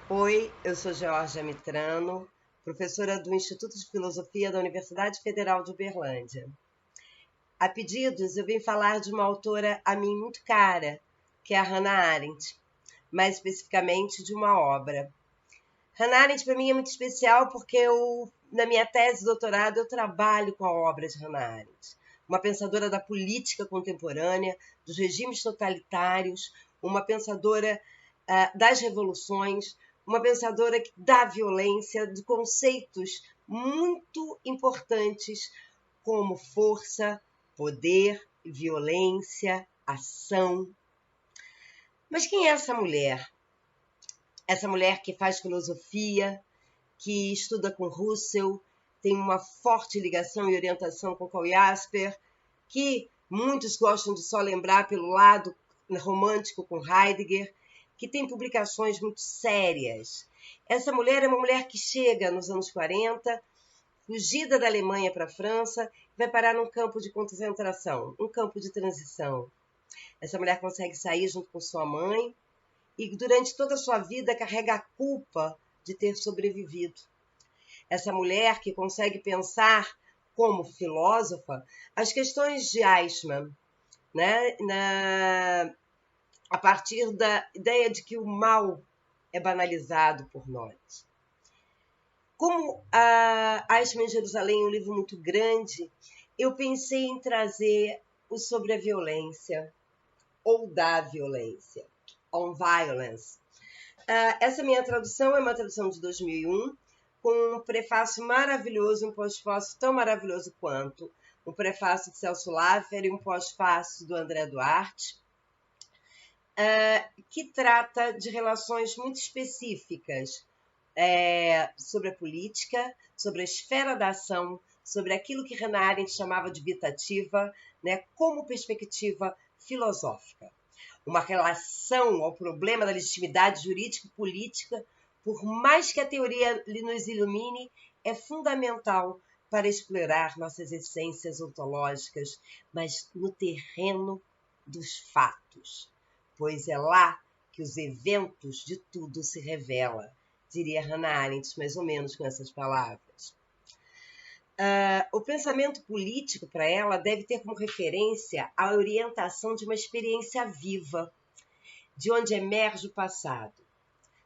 Oi, eu sou Georgia Mitrano, professora do Instituto de Filosofia da Universidade Federal de Uberlândia. A pedidos, eu vim falar de uma autora a mim muito cara, que é a Hannah Arendt, mais especificamente de uma obra. Hannah Arendt para mim é muito especial porque na minha tese de doutorado eu trabalho com a obra de Hannah Arendt, uma pensadora da política contemporânea, dos regimes totalitários, uma pensadora das revoluções, uma pensadora da violência, de conceitos muito importantes como força, poder, violência, ação. Mas quem é essa mulher? Essa mulher que faz filosofia, que estuda com Russell, tem uma forte ligação e orientação com Karl Jasper, que muitos gostam de só lembrar pelo lado romântico com Heidegger, que tem publicações muito sérias. Essa mulher é uma mulher que chega nos anos 40, fugida da Alemanha para a França, vai parar num campo de concentração, um campo de transição. Essa mulher consegue sair junto com sua mãe e durante toda a sua vida carrega a culpa de ter sobrevivido. Essa mulher que consegue pensar como filósofa as questões de Eichmann, né? A partir da ideia de que o mal é banalizado por nós. Como a Eichmann em Jerusalém é um livro muito grande, eu pensei em trazer o sobre a violência, ou da violência, on violence. Essa minha tradução é uma tradução de 2001, com um prefácio maravilhoso, um pós-fácio tão maravilhoso quanto, um prefácio de Celso Laffer e um pós-fácio do André Duarte, que trata de relações muito específicas sobre a política, sobre a esfera da ação, sobre aquilo que Hannah Arendt chamava de vitativa, né, como perspectiva filosófica. Uma relação ao problema da legitimidade jurídica e política, por mais que a teoria nos ilumine, é fundamental para explorar nossas essências ontológicas, mas no terreno dos fatos, pois é lá que os eventos de tudo se revelam, diria Hannah Arendt, mais ou menos com essas palavras. O pensamento político, para ela, deve ter como referência a orientação de uma experiência viva, de onde emerge o passado.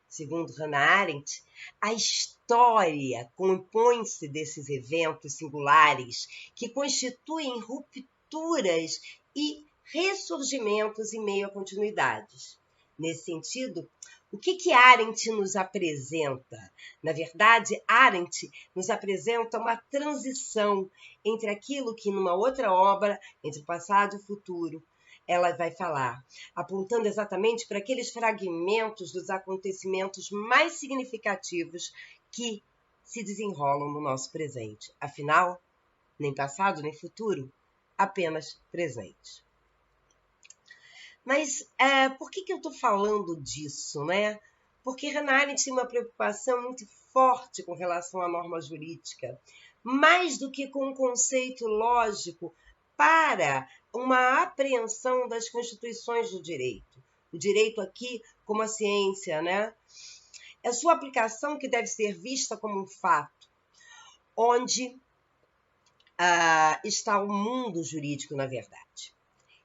Segundo Hannah Arendt, a história compõe-se desses eventos singulares que constituem rupturas e ressurgimentos em meio a continuidades. Nesse sentido, o que Arendt nos apresenta? Na verdade, Arendt nos apresenta uma transição entre aquilo que, numa outra obra, entre o passado e o futuro, ela vai falar, apontando exatamente para aqueles fragmentos dos acontecimentos mais significativos que se desenrolam no nosso presente. Afinal, nem passado nem futuro, apenas presente. Mas por que eu estou falando disso, né? Porque Hannah Arendt tinha uma preocupação muito forte com relação à norma jurídica, mais do que com um conceito lógico para uma apreensão das constituições do direito. O direito aqui como a ciência, né? É sua aplicação que deve ser vista como um fato, onde está o mundo jurídico, na verdade.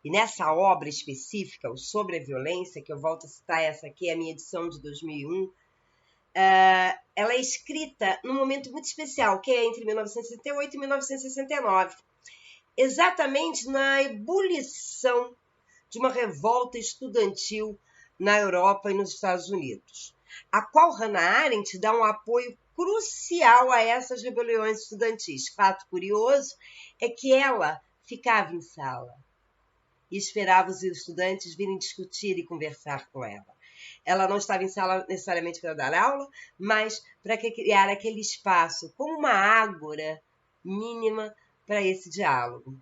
E nessa obra específica, o Sobre a Violência, que eu volto a citar, essa aqui é a minha edição de 2001, ela é escrita num momento muito especial, que é entre 1968 e 1969, exatamente na ebulição de uma revolta estudantil na Europa e nos Estados Unidos, a qual Hannah Arendt dá um apoio crucial a essas rebeliões estudantis. Fato curioso é que ela ficava em sala e esperava os estudantes virem discutir e conversar com ela. Ela não estava em sala necessariamente para dar aula, mas para criar aquele espaço como uma ágora mínima para esse diálogo.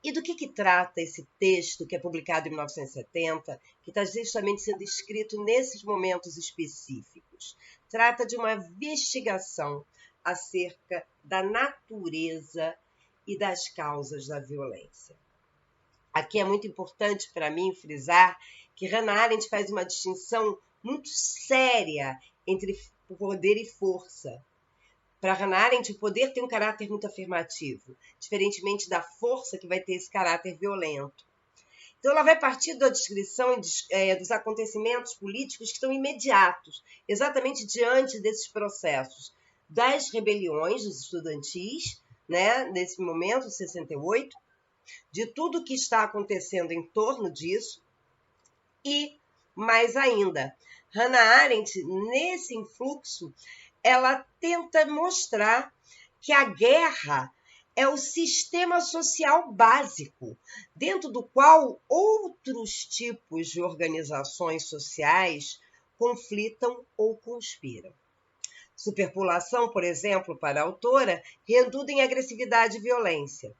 E do que trata esse texto, que é publicado em 1970, que está justamente sendo escrito nesses momentos específicos? Trata de uma investigação acerca da natureza e das causas da violência. Aqui é muito importante para mim frisar que Hannah Arendt faz uma distinção muito séria entre poder e força. Para Hannah Arendt, o poder tem um caráter muito afirmativo, diferentemente da força que vai ter esse caráter violento. Então, ela vai partir da descrição dos acontecimentos políticos que estão imediatos, exatamente diante desses processos das rebeliões dos estudantis, né, nesse momento, 68, de tudo que está acontecendo em torno disso, e, mais ainda, Hannah Arendt, nesse influxo, ela tenta mostrar que a guerra é o sistema social básico, dentro do qual outros tipos de organizações sociais conflitam ou conspiram. Superpopulação, por exemplo, para a autora, redunda em agressividade e violência.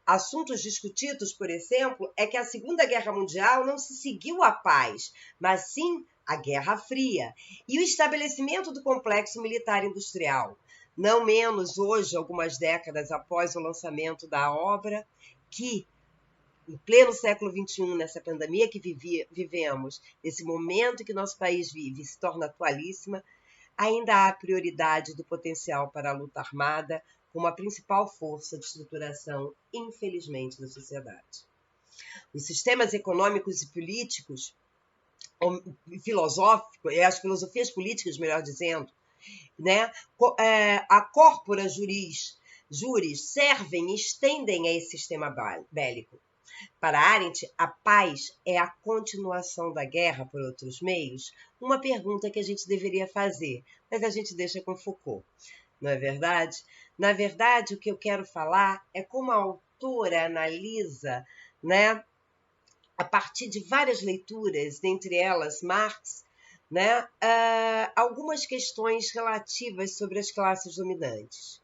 Assuntos discutidos, por exemplo, é que a Segunda Guerra Mundial não se seguiu à paz, mas sim à Guerra Fria, e o estabelecimento do complexo militar industrial. Não menos hoje, algumas décadas após o lançamento da obra, que, em pleno século XXI, nessa pandemia que vivemos, nesse momento que nosso país vive, se torna atualíssima, ainda há prioridade do potencial para a luta armada como a principal força de estruturação, infelizmente, da sociedade. Os sistemas econômicos e políticos, filosóficos, as filosofias políticas, melhor dizendo, né, a corpora juris servem e estendem a esse sistema bélico. Para Arendt, a paz é a continuação da guerra por outros meios? Uma pergunta que a gente deveria fazer, mas a gente deixa com Foucault, não é verdade? Na verdade, o que eu quero falar é como a autora analisa, né, a partir de várias leituras, dentre elas Marx, né, algumas questões relativas sobre as classes dominantes,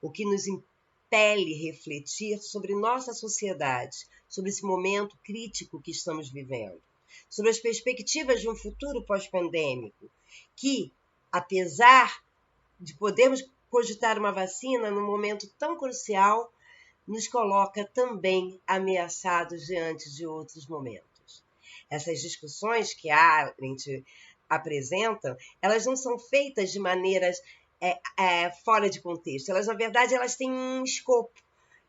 o que nos impele refletir sobre nossa sociedade, sobre esse momento crítico que estamos vivendo, sobre as perspectivas de um futuro pós-pandêmico, que, apesar de podermos cogitar uma vacina num momento tão crucial, nos coloca também ameaçados diante de outros momentos. Essas discussões que a Arendt apresenta, elas não são feitas de maneiras fora de contexto. Elas, na verdade, elas têm um escopo.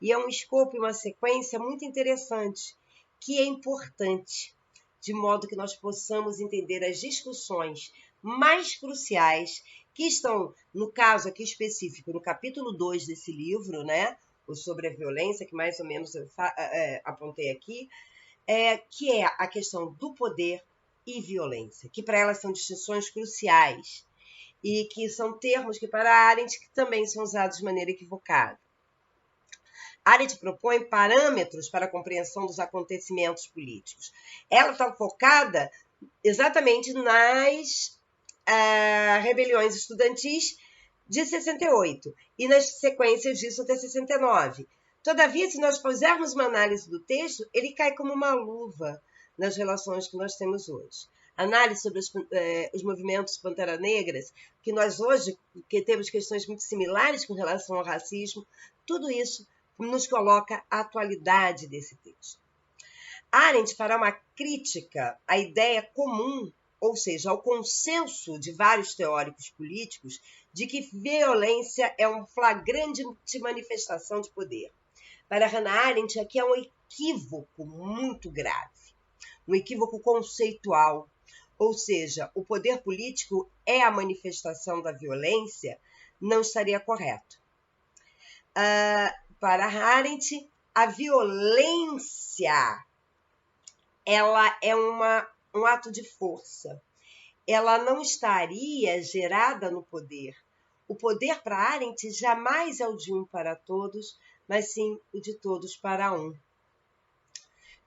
E é um escopo e uma sequência muito interessante, que é importante, de modo que nós possamos entender as discussões mais cruciais que estão, no caso aqui específico, no capítulo 2 desse livro, né, o sobre a violência, que mais ou menos eu apontei aqui, que é a questão do poder e violência, que para elas são distinções cruciais e que são termos que para Arendt que também são usados de maneira equivocada. Arendt propõe parâmetros para a compreensão dos acontecimentos políticos. Ela está focada exatamente nas rebeliões estudantis de 68 e nas sequências disso até 69. Todavia, se nós fizermos uma análise do texto, ele cai como uma luva nas relações que nós temos hoje. Análise sobre os movimentos Pantera Negras, que nós hoje que temos questões muito similares com relação ao racismo, tudo isso nos coloca a atualidade desse texto. Arendt fará uma crítica à ideia comum, ou seja, ao consenso de vários teóricos políticos, de que violência é uma flagrante manifestação de poder. Para Hannah Arendt, aqui é um equívoco muito grave, um equívoco conceitual, ou seja, o poder político é a manifestação da violência, não estaria correto. Para Arendt, a violência ela é um ato de força. Ela não estaria gerada no poder. O poder para Arendt jamais é o de um para todos, mas sim o de todos para um.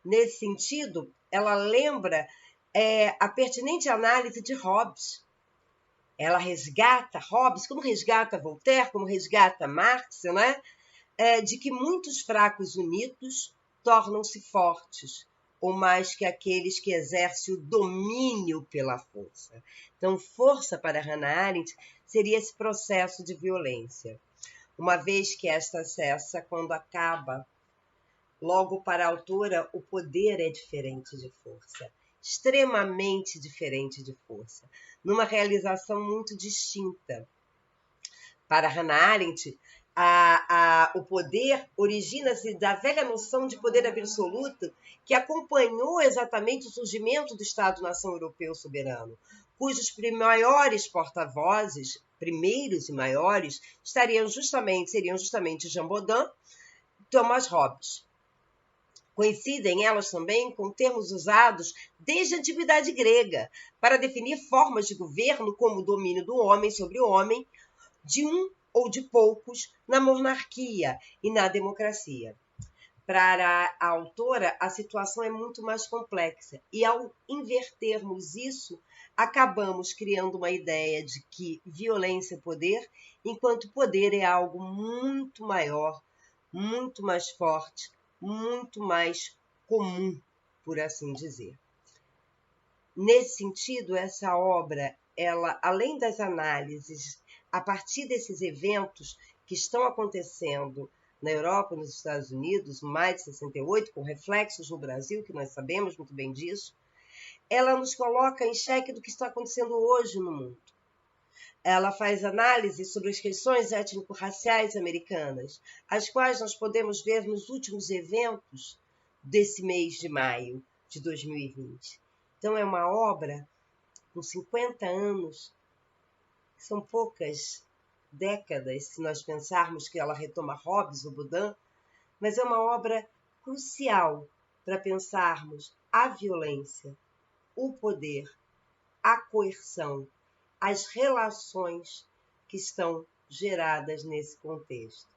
Nesse sentido, ela lembra a pertinente análise de Hobbes. Ela resgata Hobbes, como resgata Voltaire, como resgata Marx, né? De que muitos fracos unidos tornam-se fortes, ou mais que aqueles que exercem o domínio pela força. Então, força para Hannah Arendt seria esse processo de violência, uma vez que esta cessa quando acaba. Logo, para a autora, o poder é diferente de força. extremamente diferente de força, numa realização muito distinta. Para Hannah Arendt, o poder origina-se da velha noção de poder absoluto que acompanhou exatamente o surgimento do Estado-nação europeu soberano, cujos maiores porta-vozes, primeiros e maiores, seriam justamente Jean Bodin e Thomas Hobbes. Coincidem elas também com termos usados desde a antiguidade grega para definir formas de governo como o domínio do homem sobre o homem, de um ou de poucos na monarquia e na democracia. Para a autora, a situação é muito mais complexa e, ao invertermos isso, acabamos criando uma ideia de que violência é poder, enquanto poder é algo muito maior, muito mais forte, muito mais comum, por assim dizer. Nesse sentido, essa obra, ela, além das análises a partir desses eventos que estão acontecendo na Europa e nos Estados Unidos, mais de 68, com reflexos no Brasil, que nós sabemos muito bem disso, ela nos coloca em xeque do que está acontecendo hoje no mundo. Ela faz análise sobre as questões étnico-raciais americanas, as quais nós podemos ver nos últimos eventos desse mês de maio de 2020. Então, é uma obra com 50 anos, são poucas décadas, se nós pensarmos que ela retoma Hobbes ou Bodin, mas é uma obra crucial para pensarmos a violência, o poder, a coerção, as relações que estão geradas nesse contexto.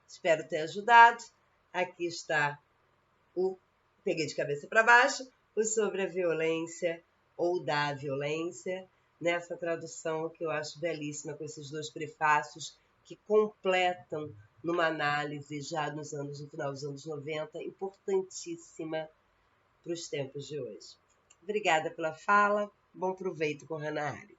Espero ter ajudado. Aqui está o Peguei de Cabeça para Baixo, o Sobre a Violência ou da Violência, nessa tradução que eu acho belíssima, com esses dois prefácios que completam numa análise já no final dos anos 90, importantíssima para os tempos de hoje. Obrigada pela fala, bom proveito com Hannah Arendt.